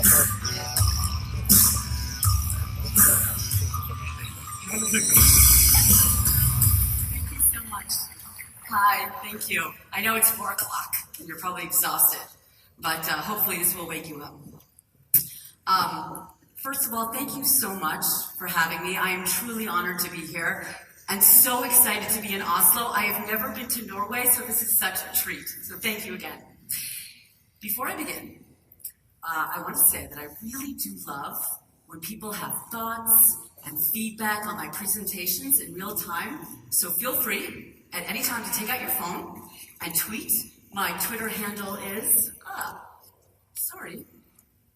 Thank you so much. Hi, thank you. I know it's 4 o'clock and you're probably exhausted, but hopefully this will wake you up. First of all, thank you so much for having me. I am truly honored to be here and so excited to be in Oslo. I have never been to Norway, so this is such a treat. So thank you again. Before I begin, I want to say that I really do love when people have thoughts and feedback on my presentations in real time. So feel free at any time to take out your phone and tweet. My Twitter handle is,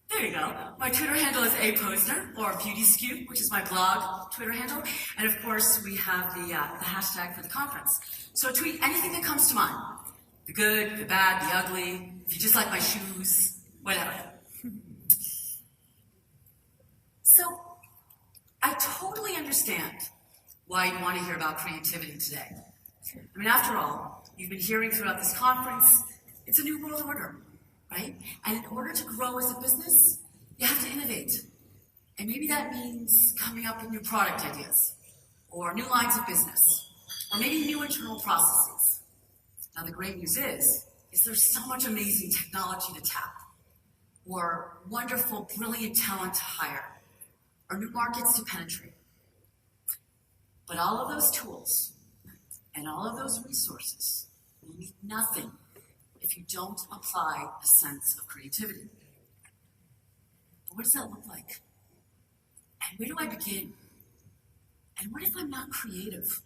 there you go. My Twitter handle is aposner, or BeautySkew, which is my blog Twitter handle. And of course, we have the hashtag for the conference. So tweet anything that comes to mind. The good, the bad, the ugly, if you just like my shoes, whatever. So, I totally understand why you'd want to hear about creativity today. I mean, after all, you've been hearing throughout this conference, it's a new world order, right? And in order to grow as a business, you have to innovate. And maybe that means coming up with new product ideas, or new lines of business, or maybe new internal processes. Now, the great news is there's so much amazing technology to tap, or wonderful, brilliant talent to hire, or new markets to penetrate. But all of those tools and all of those resources will mean nothing if you don't apply a sense of creativity. But what does that look like? And where do I begin? And what if I'm not creative?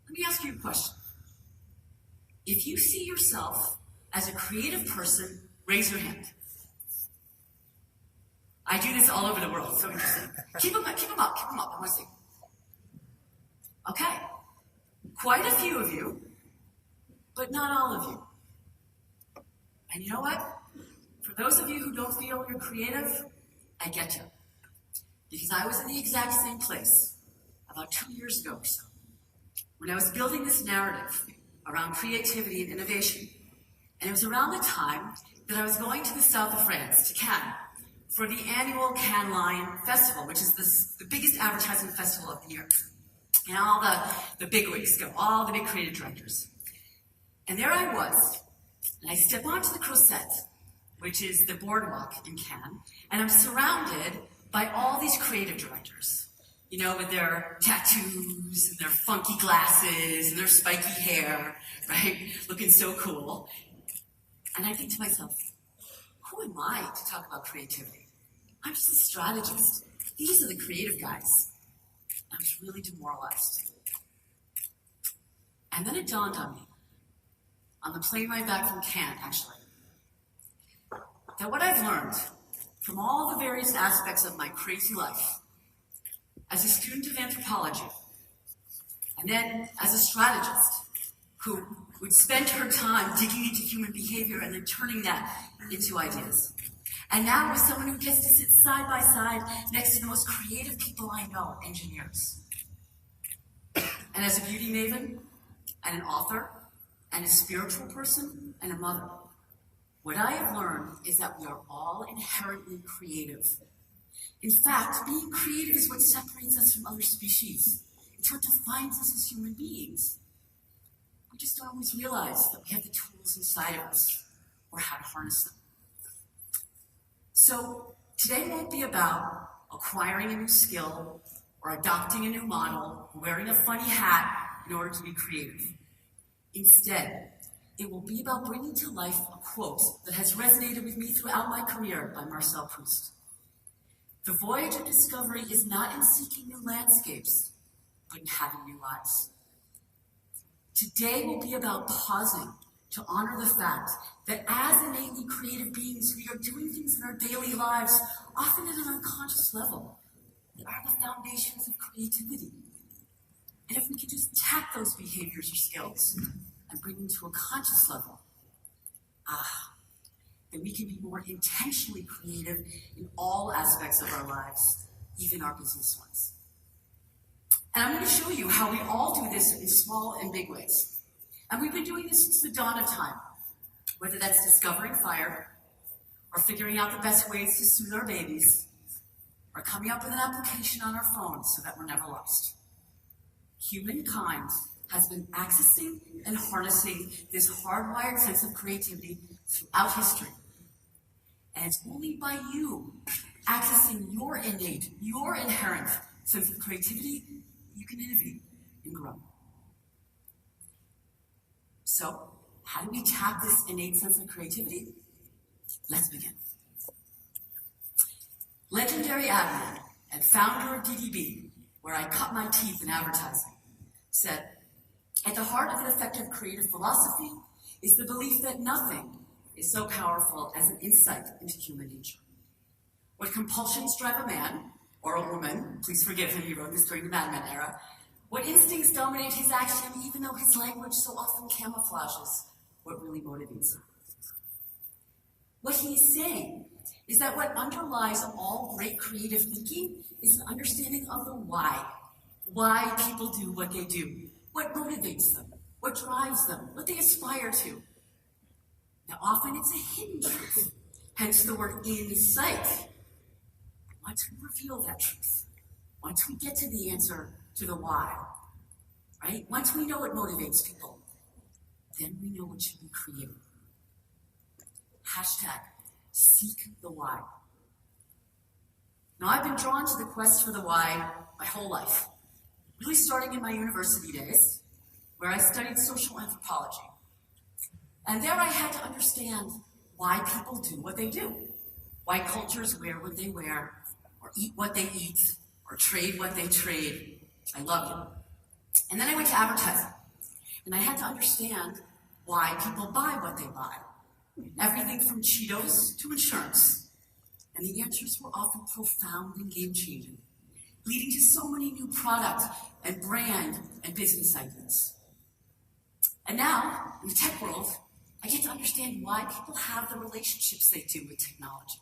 Let me ask you a question. If you see yourself as a creative person, raise your hand. I do this all over the world, so interesting. Keep them up, I want to see. Okay, quite a few of you, but not all of you. And you know what? For those of you who don't feel you're creative, I get you. Because I was in the exact same place about 2 years ago or so, when I was building this narrative around creativity and innovation. And it was around the time that I was going to the south of France, to Cannes, for the annual Cannes Lion Festival, which is the biggest advertising festival of the year. And all the bigwigs go, all the big creative directors. And there I was, and I step onto the Croisette, which is the boardwalk in Cannes, and I'm surrounded by all these creative directors, you know, with their tattoos and their funky glasses and their spiky hair, right? Looking so cool. And I think to myself, who am I to talk about creativity? I'm just a strategist. These are the creative guys. I was really demoralized. And then it dawned on me, on the plane ride back from Cannes, actually, that what I've learned from all the various aspects of my crazy life, as a student of anthropology, and then as a strategist who would spend her time digging into human behavior and then turning that into ideas. And now as someone who gets to sit side by side next to the most creative people I know, engineers. And as a beauty maven, and an author, and a spiritual person, and a mother, what I have learned is that we are all inherently creative. In fact, being creative is what separates us from other species. It's what defines us as human beings. We just don't always realize that we have the tools inside of us, or how to harness them. So today won't be about acquiring a new skill, or adopting a new model, or wearing a funny hat in order to be creative. Instead, it will be about bringing to life a quote that has resonated with me throughout my career by Marcel Proust. The voyage of discovery is not in seeking new landscapes, but in having new lives. Today will be about pausing to honor the fact that as innately creative beings, we are doing things in our daily lives, often at an unconscious level, that are the foundations of creativity. And if we could just tap those behaviors or skills and bring them to a conscious level, then we can be more intentionally creative in all aspects of our lives, even our business ones. And I'm going to show you how we all do this in small and big ways. And we've been doing this since the dawn of time, whether that's discovering fire, or figuring out the best ways to soothe our babies, or coming up with an application on our phones so that we're never lost. Humankind has been accessing and harnessing this hardwired sense of creativity throughout history. And it's only by you accessing your innate, your inherent sense of creativity you can innovate and grow. So, how do we tap this innate sense of creativity? Let's begin. Legendary admiral and founder of DDB, where I cut my teeth in advertising, said, "At the heart of an effective creative philosophy is the belief that nothing is so powerful as an insight into human nature. What compulsions drive a man, or a woman, please forgive him, he wrote this during the Mad Men era, what instincts dominate his action, even though his language so often camouflages what really motivates him." What he's saying is that what underlies all great creative thinking is an understanding of the why. Why people do what they do, what motivates them, what drives them, what they aspire to. Now, often it's a hidden truth, hence the word insight. Once we reveal that truth, once we get to the answer to the why, right? Once we know what motivates people, then we know what should be created. Hashtag seek the why. Now, I've been drawn to the quest for the why my whole life, really starting in my university days, where I studied social anthropology. And there I had to understand why people do what they do, why cultures wear what they wear, or eat what they eat, or trade what they trade. I loved it. And then I went to advertising, and I had to understand why people buy what they buy. Everything from Cheetos to insurance. And the answers were often profound and game-changing, leading to so many new product and brand and business ideas. And now, in the tech world, I get to understand why people have the relationships they do with technology,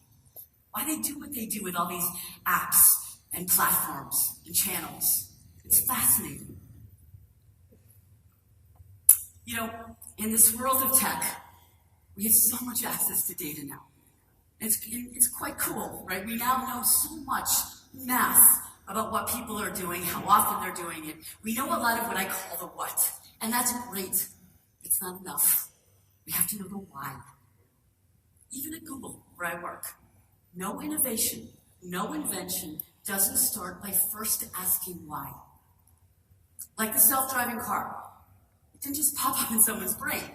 why they do what they do with all these apps and platforms and channels. It's fascinating. You know, in this world of tech, we have so much access to data now. It's quite cool, right? We now know so much math about what people are doing, how often they're doing it. We know a lot of what I call the what, and that's great. It's not enough. We have to know the why. Even at Google, where I work, no innovation, no invention doesn't start by first asking why. Like the self-driving car. It didn't just pop up in someone's brain.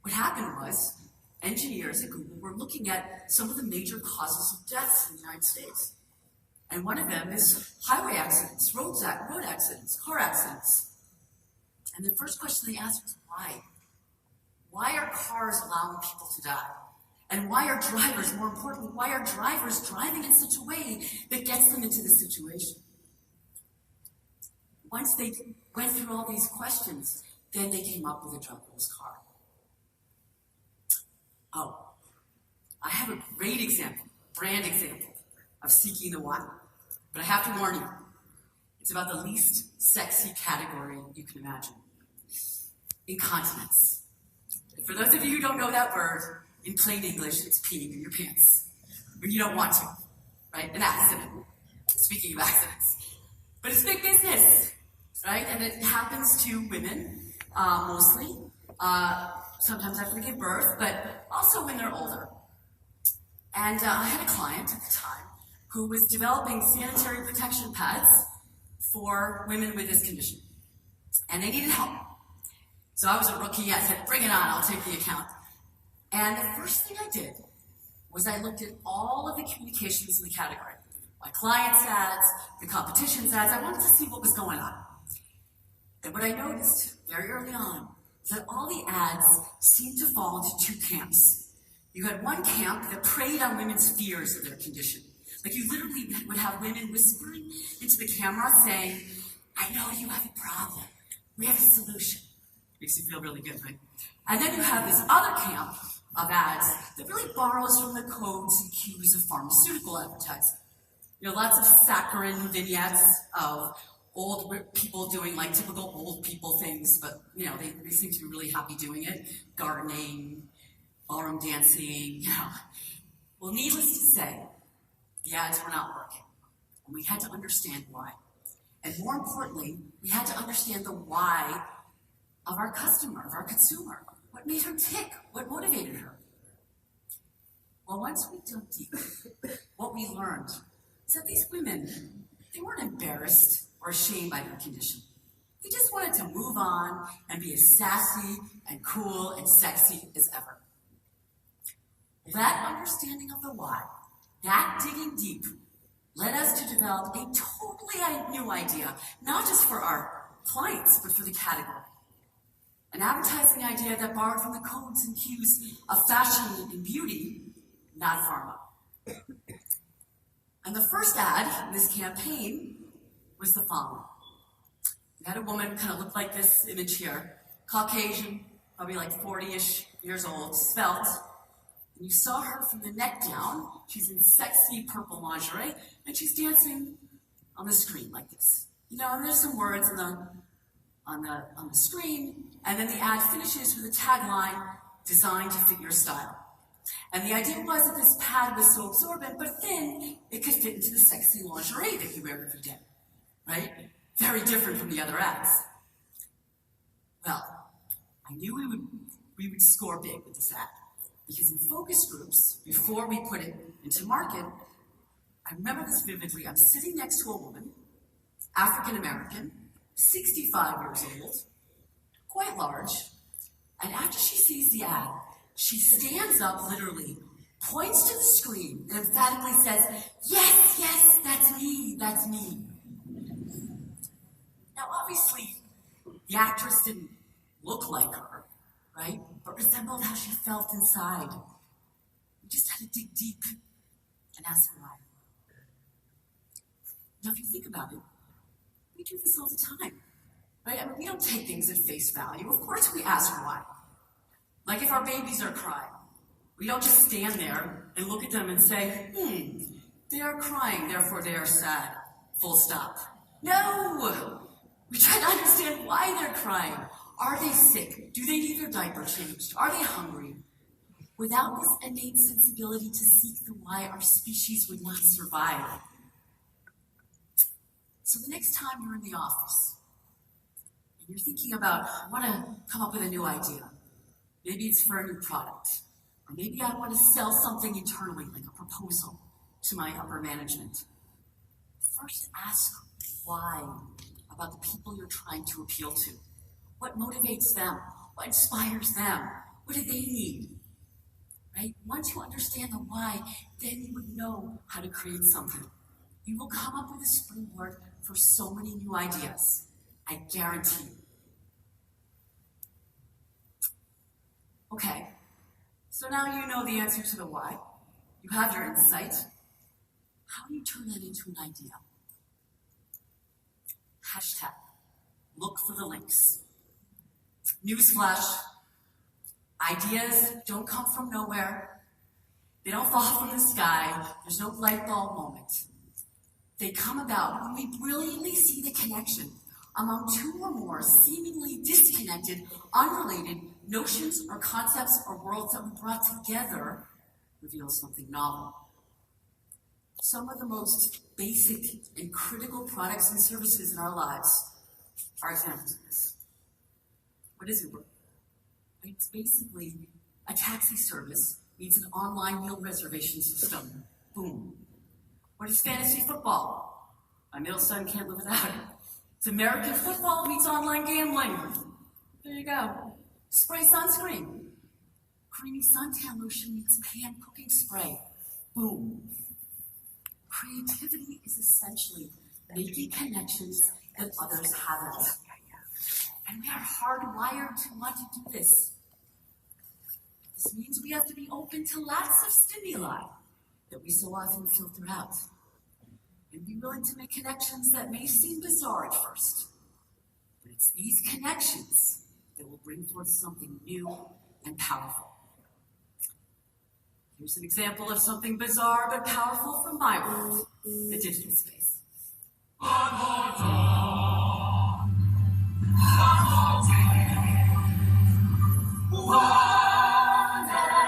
What happened was, engineers at Google were looking at some of the major causes of deaths in the United States. And one of them is highway accidents, road accidents, car accidents. And the first question they asked was why? Why are cars allowing people to die? And why are drivers, more importantly, why are drivers driving in such a way that gets them into this situation? Once they went through all these questions, then they came up with a driverless car. Oh, I have a great example, brand example of seeking the why. But I have to warn you, it's about the least sexy category you can imagine. Incontinence. For those of you who don't know that word, in plain English, it's peeing in your pants when you don't want to, right? An accident. Speaking of accidents. But it's big business, right? And it happens to women, mostly. Sometimes after they give birth, but also when they're older. And I had a client at the time who was developing sanitary protection pads for women with this condition. And they needed help. So I was a rookie. I said, bring it on, I'll take the account. And the first thing I did was I looked at all of the communications in the category. My clients' ads, the competition's ads. I wanted to see what was going on. And what I noticed very early on is that all the ads seemed to fall into two camps. You had one camp that preyed on women's fears of their condition. Like you literally would have women whispering into the camera saying, I know you have a problem. We have a solution. Makes you feel really good, right? And then you have this other camp of ads that really borrows from the codes and cues of pharmaceutical advertising. You know, lots of saccharine vignettes of old people doing like typical old people things, but you know, they seem to be really happy doing it. Gardening, ballroom dancing, you know. Well, needless to say, the ads were not working, and we had to understand why. And more importantly, we had to understand the why of our customer, of our consumer. What made her tick? What motivated her? Well, once we dug deep, what we learned is that these women, they weren't embarrassed or ashamed by their condition. They just wanted to move on and be as sassy and cool and sexy as ever. That understanding of the why, that digging deep, led us to develop a totally new idea, not just for our clients, but for the category. An advertising idea that borrowed from the codes and cues of fashion and beauty, not pharma. And the first ad in this campaign was the following. We had a woman kind of look like this image here, Caucasian, probably like 40-ish years old, svelte. And you saw her from the neck down. She's in sexy purple lingerie, and she's dancing on the screen like this. You know, and there's some words on the screen, and then the ad finishes with a tagline, designed to fit your style. And the idea was that this pad was so absorbent, but thin, it could fit into the sexy lingerie that you wear every day, right? Very different from the other ads. Well, I knew we would score big with this ad. Because in focus groups, before we put it into market, I remember this vividly. I'm sitting next to a woman, African American, 65 years old, quite large, and after she sees the ad, she stands up literally, points to the screen, and emphatically says, "Yes, yes, that's me, that's me." Now, obviously, the actress didn't look like her, right? But resembled how she felt inside. We just had to dig deep and ask why. Now, if you think about it, we do this all the time, right? I mean, we don't take things at face value. Of course we ask why. Like if our babies are crying, we don't just stand there and look at them and say, they are crying, therefore they are sad, full stop. No! We try to understand why they're crying. Are they sick? Do they need their diaper changed? Are they hungry? Without this innate sensibility to seek the why, our species would not survive. So the next time you're in the office, and you're thinking about, I want to come up with a new idea. Maybe it's for a new product. Or maybe I want to sell something internally, like a proposal to my upper management. First ask why about the people you're trying to appeal to. What motivates them? What inspires them? What do they need? Right? Once you understand the why, then you would know how to create something. You will come up with a springboard for so many new ideas. I guarantee you. Okay, so now you know the answer to the why. You have your insight. How do you turn that into an idea? Hashtag, look for the links. Newsflash, ideas don't come from nowhere. They don't fall from the sky. There's no light bulb moment. They come about when we brilliantly see the connection among two or more seemingly disconnected, unrelated notions or concepts or worlds that we brought together reveal something novel. Some of the most basic and critical products and services in our lives are examples of this. What is Uber? It's basically a taxi service meets an online meal reservation system. Boom. What is fantasy football? My middle son can't live without it. It's American football meets online gambling. There you go. Spray sunscreen. Creamy suntan lotion meets pan cooking spray. Boom. Creativity is essentially making connections that others haven't. And we are hardwired to want to do this. This means we have to be open to lots of stimuli that we so often filter out. And be willing to make connections that may seem bizarre at first. But it's these connections that will bring forth something new and powerful. Here's an example of something bizarre but powerful from my world, the digital space. One more dawn. One more day. One day.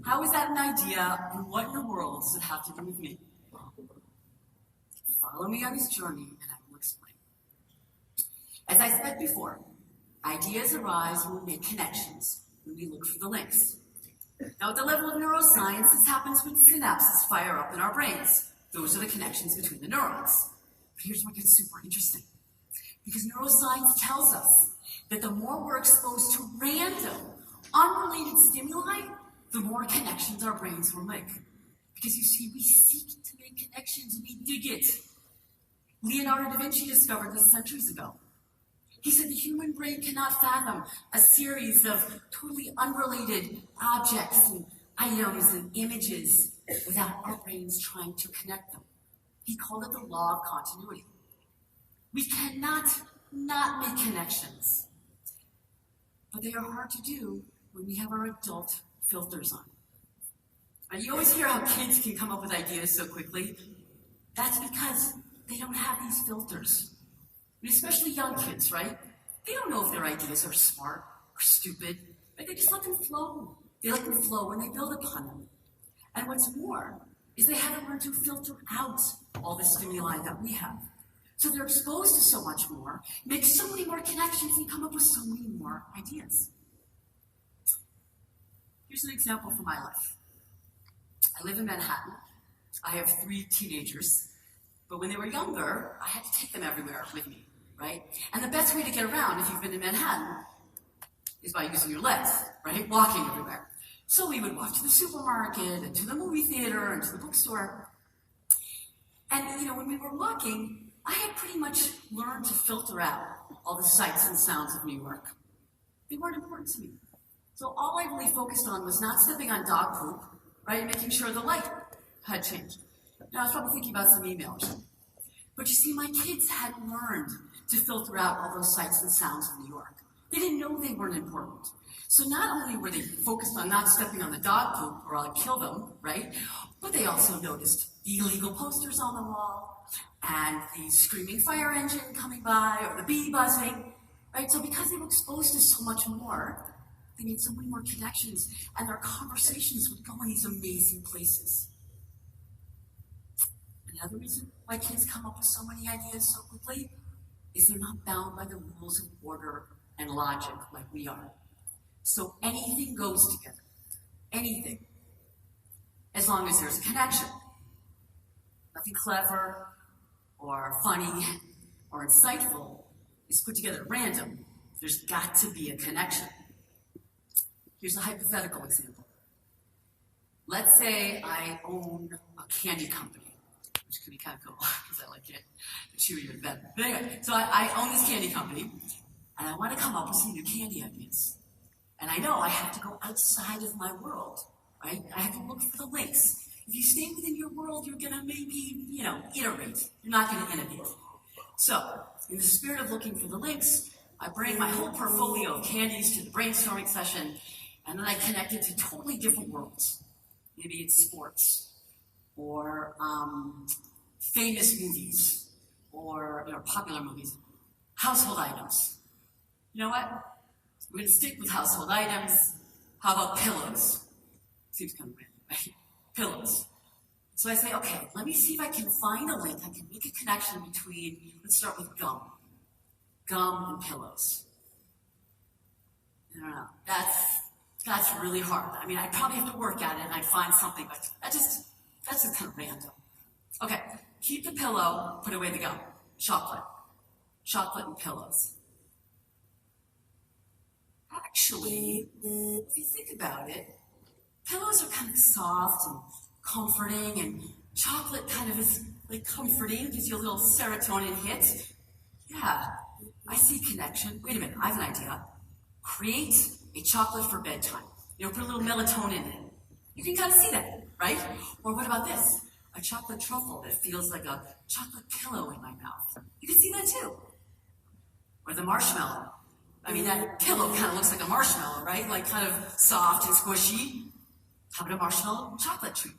How is that an idea, and what in the world does it have to do with me? Follow me on this journey, and I will explain. As I said before, ideas arise when we make connections, when we look for the links. Now, at the level of neuroscience, this happens when synapses fire up in our brains. Those are the connections between the neurons. But here's what gets super interesting. Because neuroscience tells us that the more we're exposed to random, unrelated stimuli, the more connections our brains will make. Because you see, we seek to make connections, we dig it. Leonardo da Vinci discovered this centuries ago. He said the human brain cannot fathom a series of totally unrelated objects and items and images without our brains trying to connect them. He called it the law of continuity. We cannot not make connections, but they are hard to do when we have our adult filters on. Now, you always hear how kids can come up with ideas so quickly. That's because they don't have these filters. And especially young kids, right? They don't know if their ideas are smart or stupid, right? They just let them flow. They let them flow and they build upon them. And what's more is they haven't learned to filter out all the stimuli that we have. So they're exposed to so much more, make so many more connections, and come up with so many more ideas. Here's an example from my life. I live in Manhattan. I have 3 teenagers. But when they were younger, I had to take them everywhere with me, right? And the best way to get around, if you've been to Manhattan, is by using your legs, right? Walking everywhere. So we would walk to the supermarket, and to the movie theater, and to the bookstore. And, when we were walking, I had pretty much learned to filter out all the sights and sounds of New York. They weren't important to me. So all I really focused on was not stepping on dog poop, right? And making sure the light had changed. Now, I was probably thinking about some emails. But you see, my kids had learned to filter out all those sights and sounds of New York. They didn't know they weren't important. So not only were they focused on not stepping on the dog poop or I'll kill them, right? But they also noticed the illegal posters on the wall and the screaming fire engine coming by or the bee buzzing, right? So because they were exposed to so much more, they made so many more connections and their conversations would go in these amazing places. Another reason why kids come up with so many ideas so quickly is they're not bound by the rules of order and logic like we are. So anything goes together. Anything. As long as there's a connection. Nothing clever or funny or insightful is put together at random. There's got to be a connection. Here's a hypothetical example. Let's say I own a candy company, which could be kind of cool, because I like it. The chewier the better. But anyway, so I own this candy company, and I want to come up with some new candy ideas. And I know I have to go outside of my world, right? I have to look for the links. If you stay within your world, you're going to maybe, iterate. You're not going to innovate. So, in the spirit of looking for the links, I bring my whole portfolio of candies to the brainstorming session, and then I connect it to totally different worlds. Maybe it's sports, or famous movies, or popular movies, household items. You know what? We're going to stick with household items. How about pillows? Seems kind of weird, right? Pillows. So I say, okay, let me see if I can find a link. I can make a connection between, let's start with gum. Gum and pillows. I don't know. That's really hard. I mean, I'd probably have to work at it and I'd find something, but that's just kind of random. Okay, keep the pillow, put away the gum. Chocolate. Chocolate and pillows. Actually, if you think about it, pillows are kind of soft and comforting, and chocolate kind of is like comforting, gives you a little serotonin hit. Yeah, I see connection. Wait a minute, I have an idea. Create a chocolate for bedtime. Put a little melatonin in it. You can kind of see that, right? Or what about this? A chocolate truffle that feels like a chocolate pillow in my mouth. You can see that too. Or the marshmallow. I mean, that pillow kind of looks like a marshmallow, right? Like kind of soft and squishy. How about a marshmallow chocolate treat?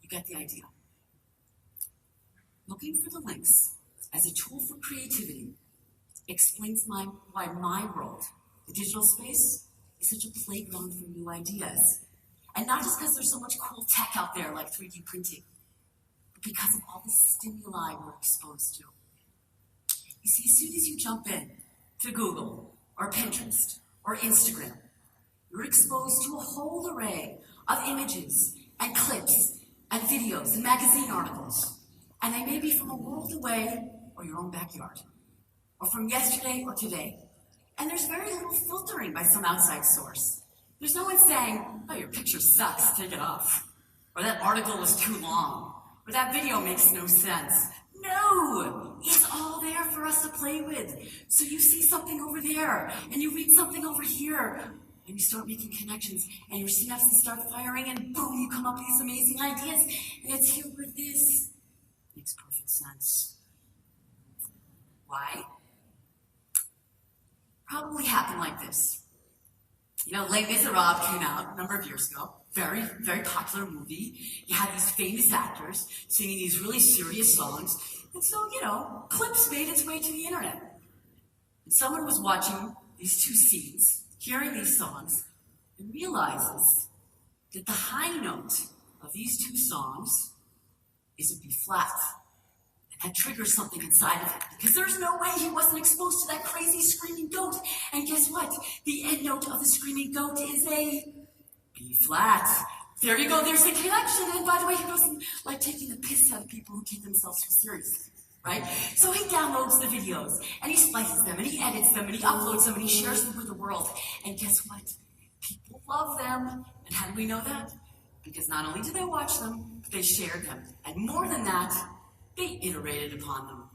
You get the idea. Looking for the links as a tool for creativity explains why my world, the digital space, is such a playground for new ideas. And not just because there's so much cool tech out there like 3D printing, but because of all the stimuli we're exposed to. You see, as soon as you jump in to Google or Pinterest or Instagram, you're exposed to a whole array of images and clips and videos and magazine articles. And they may be from a world away or your own backyard, or from yesterday or today. And there's very little filtering by some outside source. There's no one saying, oh, your picture sucks, take it off. Or that article was too long. Or that video makes no sense. No! It's all there for us to play with. So you see something over there, and you read something over here, and you start making connections, and your synapses start firing, and boom, you come up with these amazing ideas. And it's here with this. Makes perfect sense. Why? Probably happened like this. You know, Les Miserables came out a number of years ago. Very, very popular movie. You had these famous actors singing these really serious songs. And so, you know, clips made its way to the internet. And someone was watching these two scenes, hearing these songs, and realizes that the high note of these two songs is a B flat. And triggers something inside of him. Because there's no way he wasn't exposed to that crazy screaming goat. And guess what? The end note of the screaming goat is a B flat. There you go, there's a connection. And by the way, he wasn't like taking the piss out of people who take themselves too seriously. Right? So he downloads the videos, and he splices them, and he edits them, and he uploads them, and he shares them with the world. And guess what? People love them. And how do we know that? Because not only did they watch them, but they shared them. And more than that, they iterated upon them,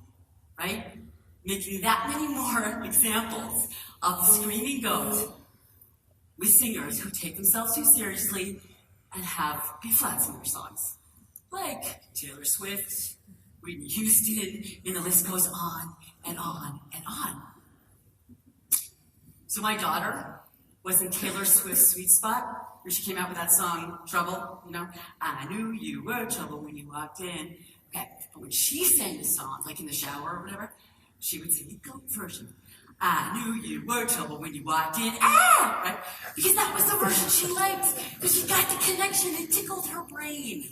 right? Making that many more examples of the screaming goat with singers who take themselves too seriously and have B-flats in their songs. Like Taylor Swift, Whitney Houston, and the list goes on and on and on. So my daughter was in Taylor Swift's sweet spot, where she came out with that song, Trouble, you know? I knew you were trouble when you walked in. Okay, but when she sang the song, like in the shower or whatever, she would sing the goat version. I knew you were trouble when you walked in. Ah! Right? Because that was the version she liked. Because she got the connection. It tickled her brain.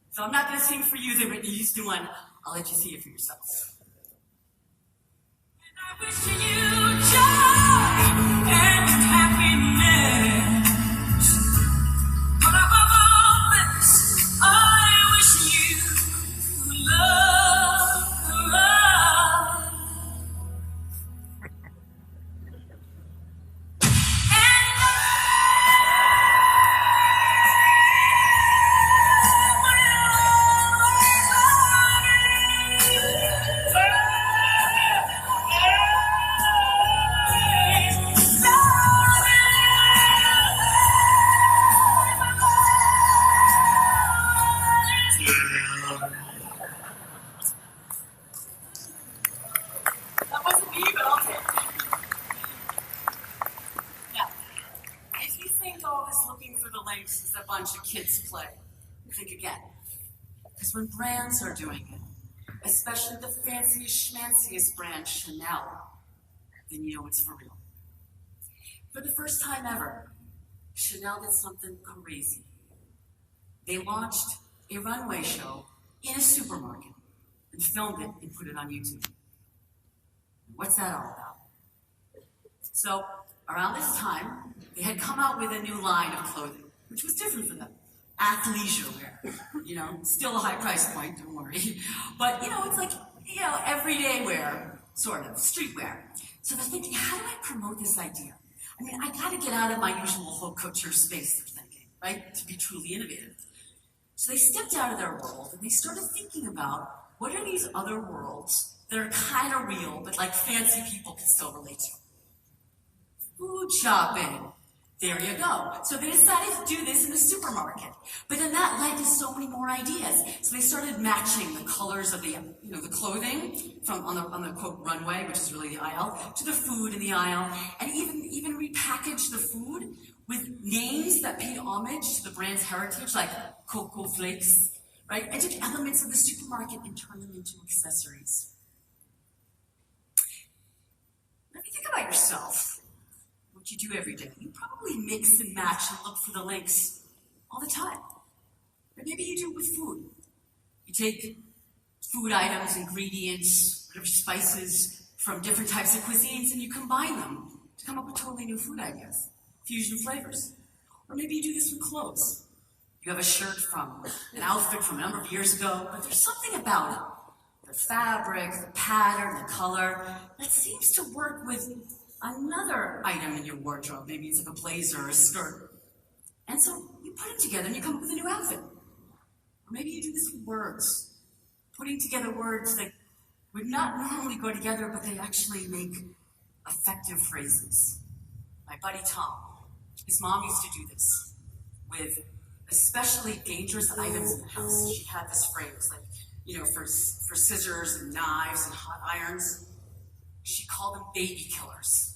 So I'm not going to sing for you the Whitney Houston one. I'll let you see it for yourself. And I wish you joy and happiness. But above all this, I wish you love. When brands are doing it, especially the fanciest, schmanciest brand, Chanel, then you know it's for real. For the first time ever, Chanel did something crazy. They launched a runway show in a supermarket and filmed it and put it on YouTube. What's that all about? So, around this time, they had come out with a new line of clothing, which was different from them. Athleisure wear, you know, still a high price point, don't worry. But, you know, it's like, you know, everyday wear, sort of, streetwear. So they're thinking, how do I promote this idea? I mean, I gotta get out of my usual haute couture space, they're thinking, right, to be truly innovative. So they stepped out of their world and they started thinking about what are these other worlds that are kind of real, but like fancy people can still relate to. Food shopping. There you go. So they decided to do this in a supermarket. But then that led to so many more ideas. So they started matching the colors of the, you know, the clothing from on the quote runway, which is really the aisle, to the food in the aisle, and even repackaged the food with names that paid homage to the brand's heritage, like Cocoa Flakes, right? And took elements of the supermarket and turned them into accessories. Now, if you think about yourself, what you do every day. You probably mix and match and look for the links all the time. Or maybe you do it with food. You take food items, ingredients, whatever spices from different types of cuisines, and you combine them to come up with totally new food ideas, fusion flavors. Or maybe you do this with clothes. You have a shirt from an outfit from a number of years ago, but there's something about it, the fabric, the pattern, the color, that seems to work with another item in your wardrobe. Maybe it's like a blazer or a skirt. And so you put them together and you come up with a new outfit. Or maybe you do this with words, putting together words that would not normally go together, but they actually make effective phrases. My buddy Tom, his mom used to do this with especially dangerous items in the house. She had this phrase, like, for scissors and knives and hot irons. She called them baby killers.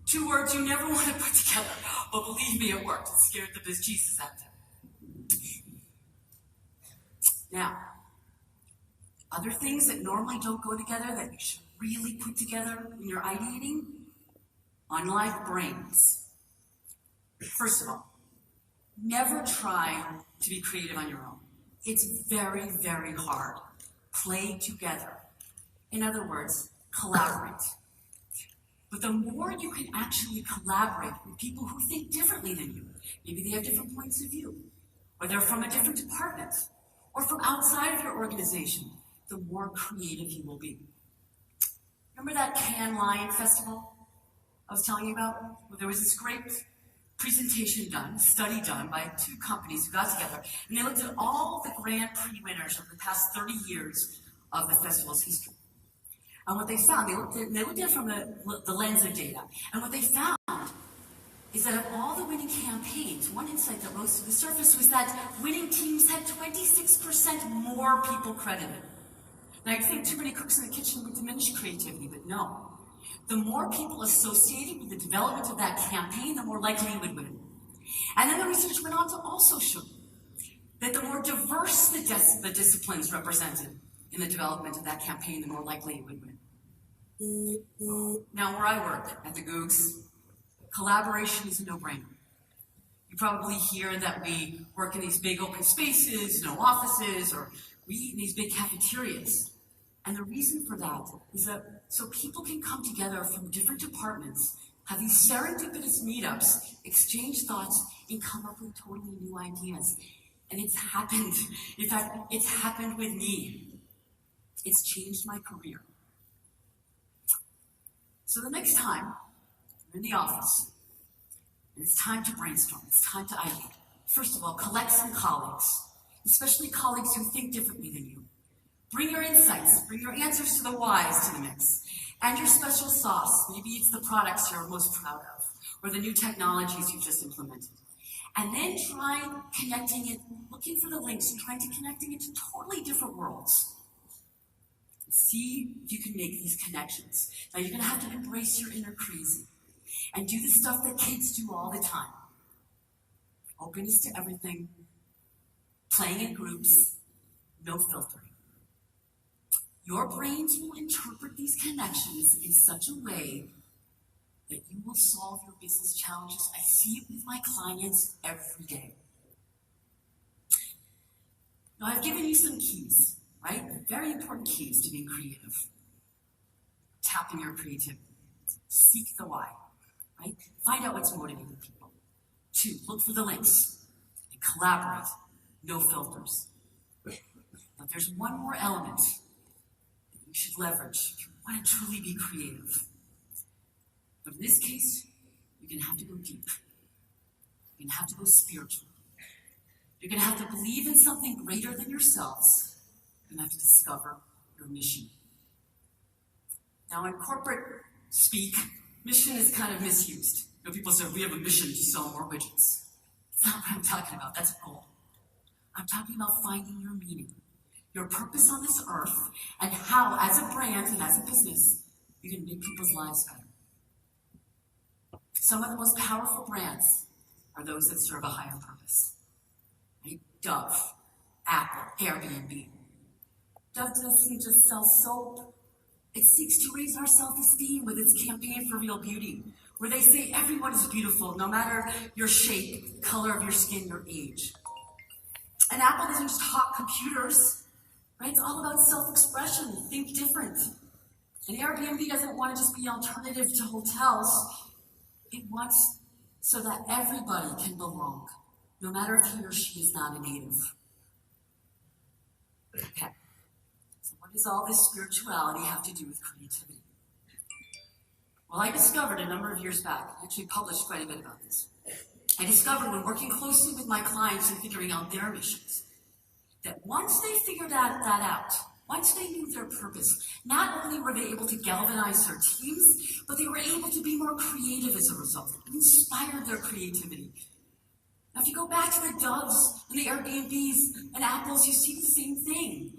2 words you never want to put together, but believe me, it worked. It scared the bejesus out of them. Now, other things that normally don't go together that you should really put together when you're ideating, unlike brains. First of all, never try to be creative on your own. It's very, very hard. Play together. In other words, collaborate. But the more you can actually collaborate with people who think differently than you, maybe they have different points of view, or they're from a different department, or from outside of your organization, the more creative you will be. Remember that Cannes Lion Festival I was telling you about? Well, there was this great presentation done, study done by 2 companies who got together, and they looked at all the Grand Prix winners over the past 30 years of the festival's history. And what they found, they looked at it from the lens of data, and what they found is that of all the winning campaigns, one insight that rose to the surface was that winning teams had 26% more people credited. Now, I think too many cooks in the kitchen would diminish creativity, but no. The more people associated with the development of that campaign, the more likely you would win. And then the research went on to also show that the more diverse the disciplines represented in the development of that campaign, the more likely you would win. Now, where I work at the Googs, collaboration is a no-brainer. You probably hear that we work in these big open spaces, no offices, or we eat in these big cafeterias. And the reason for that is that so people can come together from different departments, have these serendipitous meetups, exchange thoughts, and come up with totally new ideas. And it's happened. In fact, it's happened with me. It's changed my career. So the next time you're in the office, and it's time to brainstorm, it's time to ideate. First of all, collect some colleagues, especially colleagues who think differently than you. Bring your insights, bring your answers to the whys to the mix, and your special sauce. Maybe it's the products you're most proud of, or the new technologies you just implemented. And then try connecting it, looking for the links, and trying to connecting it to totally different worlds. See if you can make these connections. Now you're gonna have to embrace your inner crazy and do the stuff that kids do all the time. Openness to everything, playing in groups, no filtering. Your brains will interpret these connections in such a way that you will solve your business challenges. I see it with my clients every day. Now, I've given you some keys, right? Very important keys to being creative. Tapping your creativity. Seek the why, right? Find out what's motivating people. 2, look for the links. And collaborate. No filters. But there's one more element that you should leverage if you want to truly be creative. But in this case, you're going to have to go deep. You're going to have to go spiritual. You're going to have to believe in something greater than yourselves. You're going to have to discover your mission. Now, in corporate speak, mission is kind of misused. People say, we have a mission to sell more widgets. That's not what I'm talking about. That's a goal. I'm talking about finding your meaning, your purpose on this earth, and how, as a brand and as a business, you can make people's lives better. Some of the most powerful brands are those that serve a higher purpose. Right? Dove, Apple, Airbnb. Dove doesn't just sell soap. It seeks to raise our self-esteem with its campaign for real beauty, where they say everyone is beautiful, no matter your shape, color of your skin, or age. And Apple isn't just hot computers, right? It's all about self-expression, think different. And Airbnb doesn't want to just be an alternative to hotels. It wants so that everybody can belong, no matter if he or she is not a native. Okay, so what does all this spirituality have to do with creativity? Well, I discovered a number of years back, I actually published quite a bit about this. I discovered when working closely with my clients and figuring out their missions, that once they figured that out, once they knew their purpose, not only were they able to galvanize their teams, but they were able to be more creative as a result. It inspired their creativity. Now, if you go back to the Doves and the Airbnbs and Apples, you see the same thing.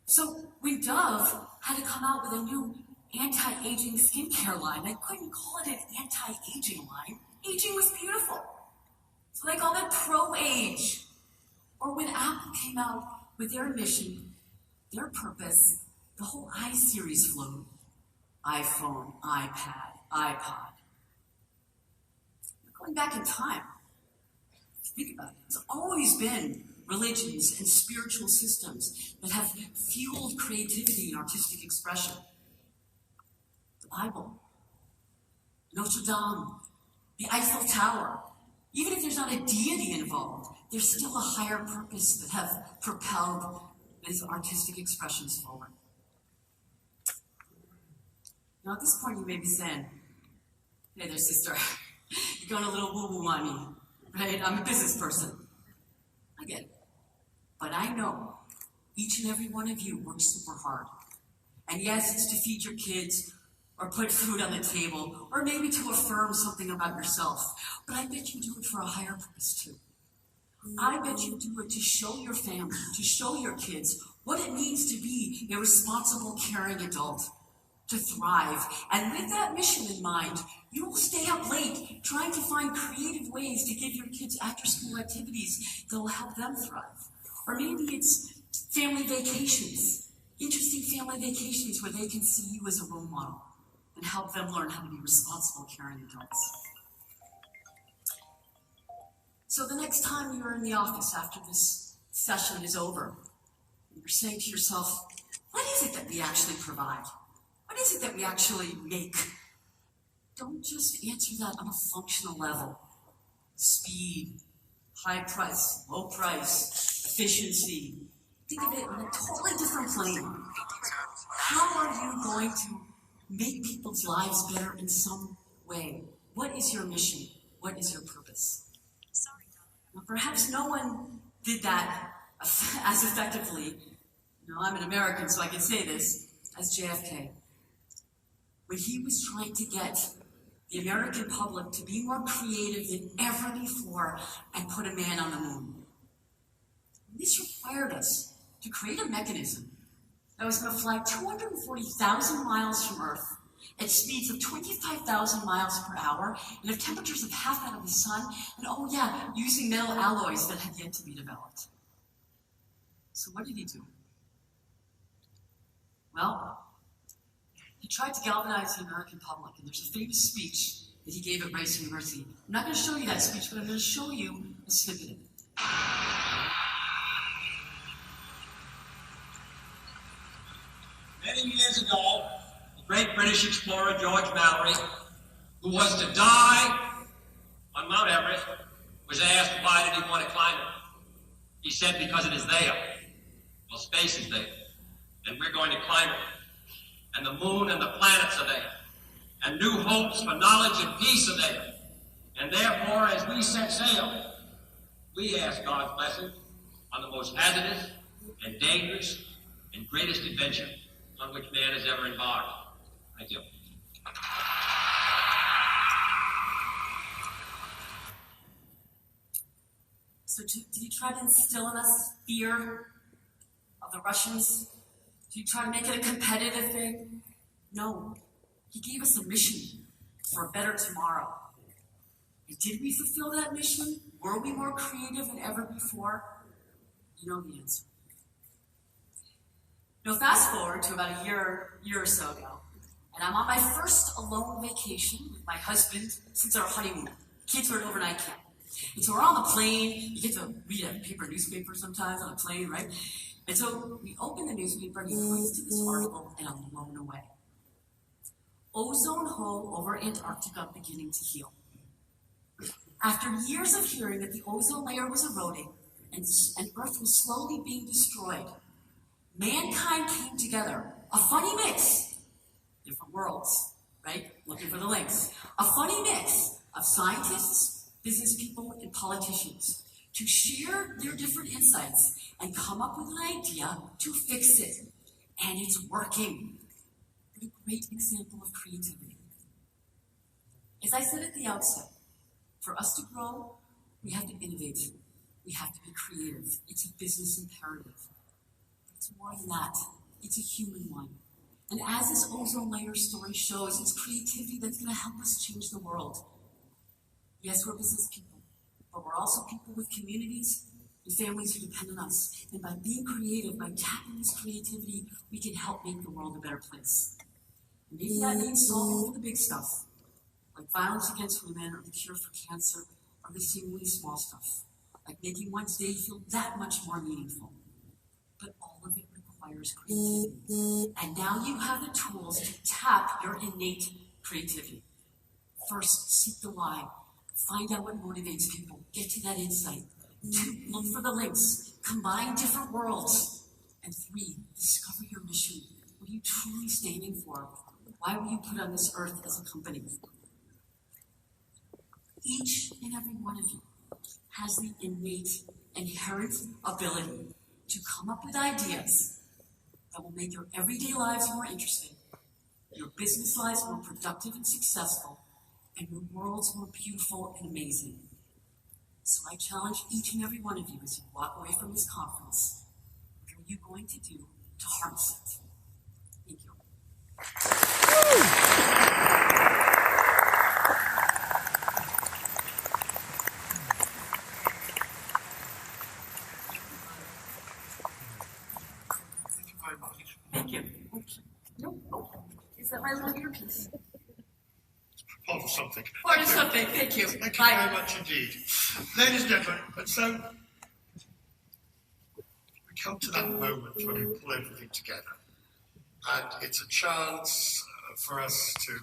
So when Dove had to come out with a new anti-aging skincare line, they couldn't call it an anti-aging line. Aging was beautiful. So they called it pro-age. Or when Apple came out with their mission, their purpose, the whole iSeries flowed. iPhone, iPad, iPod. Going back in time, think about it. There's always been religions and spiritual systems that have fueled creativity and artistic expression. The Bible, Notre Dame, the Eiffel Tower. Even if there's not a deity involved, there's still a higher purpose that have propelled these artistic expressions forward. Now, at this point, you may be saying, hey there, sister, you're going a little woo-woo on me, right? I'm a business person. I get it. But I know each and every one of you works super hard. And yes, it's to feed your kids, or put food on the table, or maybe to affirm something about yourself. But I bet you do it for a higher purpose too. I bet you do it to show your family, to show your kids what it means to be a responsible, caring adult, to thrive. And with that mission in mind, you will stay up late trying to find creative ways to give your kids after-school activities that will help them thrive. Or maybe it's family vacations, interesting family vacations where they can see you as a role model and help them learn how to be responsible, caring adults. So the next time you're in the office after this session is over, you're saying to yourself, what is it that we actually provide? What is it that we actually make? Don't just answer that on a functional level. Speed, high price, low price, efficiency. Think of it on a totally different plane. How are you going to make people's lives better in some way? What is your mission? What is your purpose? Now, perhaps no one did that as effectively. I'm an American, so I can say this, as JFK. When he was trying to get the American public to be more creative than ever before and put a man on the moon. This required us to create a mechanism that was going to fly 240,000 miles from Earth at speeds of 25,000 miles per hour and at temperatures of half that of the sun, and oh yeah, using metal alloys that had yet to be developed. So what did he do? Well, he tried to galvanize the American public, and there's a famous speech that he gave at Rice University. I'm not going to show you that speech, but I'm going to show you a snippet of it. Many years ago, the great British explorer George Mallory, who was to die on Mount Everest, was asked why did he want to climb it. He said because it is there. Well, space is there, and we're going to climb it. And the moon and the planets are there. And new hopes for knowledge and peace are there. And therefore, as we set sail, we ask God's blessing on the most hazardous and dangerous and greatest adventure on which man has ever embarked. Thank you. So did he try to instill in us fear of the Russians? Did he try to make it a competitive thing? No. He gave us a mission for a better tomorrow. And did we fulfill that mission? Were we more creative than ever before? You know the answer. Now fast forward to about a year or so ago, and I'm on my first alone vacation with my husband since our honeymoon. Kids were at overnight camp. And so we're on the plane. You get to read a newspaper sometimes on a plane, right? And so we open the newspaper and he points to this article and I'm blown away. Ozone hole over Antarctica beginning to heal. After years of hearing that the ozone layer was eroding and Earth was slowly being destroyed, mankind came together. A funny mix. Different worlds, right? Looking for the links. A funny mix of scientists, business people, and politicians to share their different insights and come up with an idea to fix it. And it's working. What a great example of creativity. As I said at the outset, for us to grow, we have to innovate. We have to be creative. It's a business imperative. But it's more than that. It's a human one. And as this ozone layer story shows, it's creativity that's going to help us change the world. Yes, we're business people, but we're also people with communities and families who depend on us. And by being creative, by tapping this creativity, we can help make the world a better place. And maybe that means solving for the big stuff, like violence against women or the cure for cancer, or the seemingly small stuff, like making one's day feel that much more meaningful. But all of it requires creativity. And now you have the tools to tap your innate creativity. First, seek the why. Find out what motivates people. Get to that insight. 2, look for the links. Combine different worlds. And 3, discover your mission. What are you truly standing for? Why were you put on this earth as a company? Each and every one of you has the innate, inherent ability to come up with ideas that will make your everyday lives more interesting, your business lives more productive and successful, and your worlds more beautiful and amazing. So I challenge each and every one of you as you walk away from this conference, what are you going to do to harness it? Thank you. Thank you. No. Is that my little earpiece? Part of something. Part of something. Thank you. Thank you very much indeed. Ladies and gentlemen, and so we come to that moment where we pull everything together. And it's a chance for us to